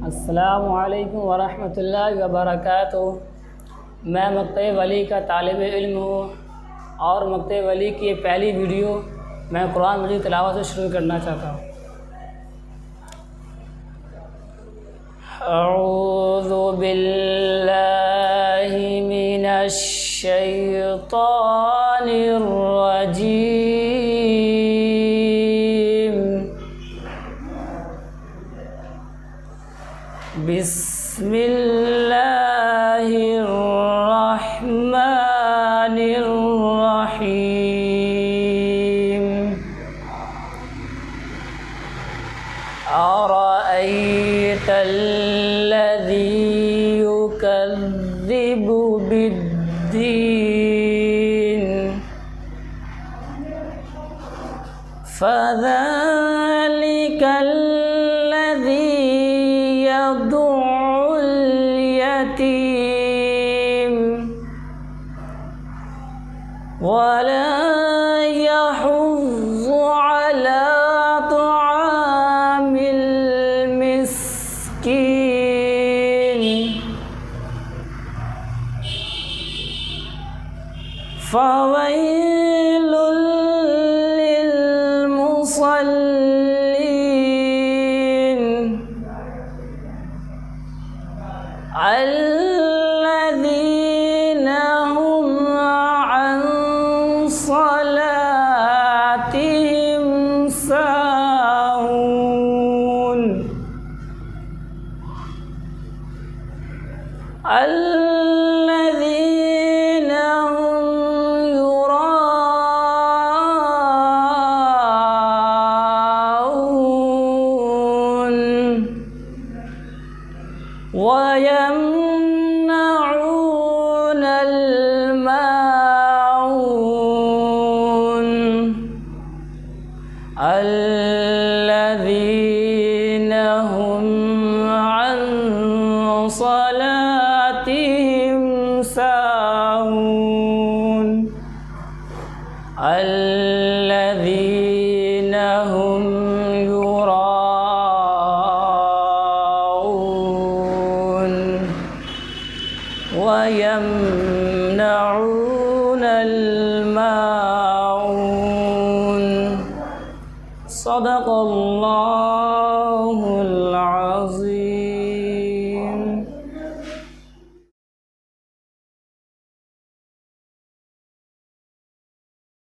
अस्सलामु अलैकुम वरहमतुल्लाहि वबरकातुहू। मैं मकतब वली का तालिब इल्म हूँ और मकतब वली की पहली वीडियो मैं कुरान मजीद तिलावत से शुरू करना चाहता हूँ। अऊज़ु बिल्लाहि मिनश शैतानिर रजीम। बिस्मिल्लाहिर्रहमानिर्रहीम। अरअयतल्लज़ी युकज़्ज़िबु बिद्दीन फ़ज़ालिकल्लज़ी यदु'उल यतीम वला यहुज़्ज़ु अला तआमिल मिस्कीन फ़वैलुल लिलमुसल्लीन الذين هم عن صلاتهم ساهون الذين هم يراءون ويمنعون الماعون الذين هم عن صلاتهم ساهون الذين هم يراءون ويمنعون الماعون صدق الله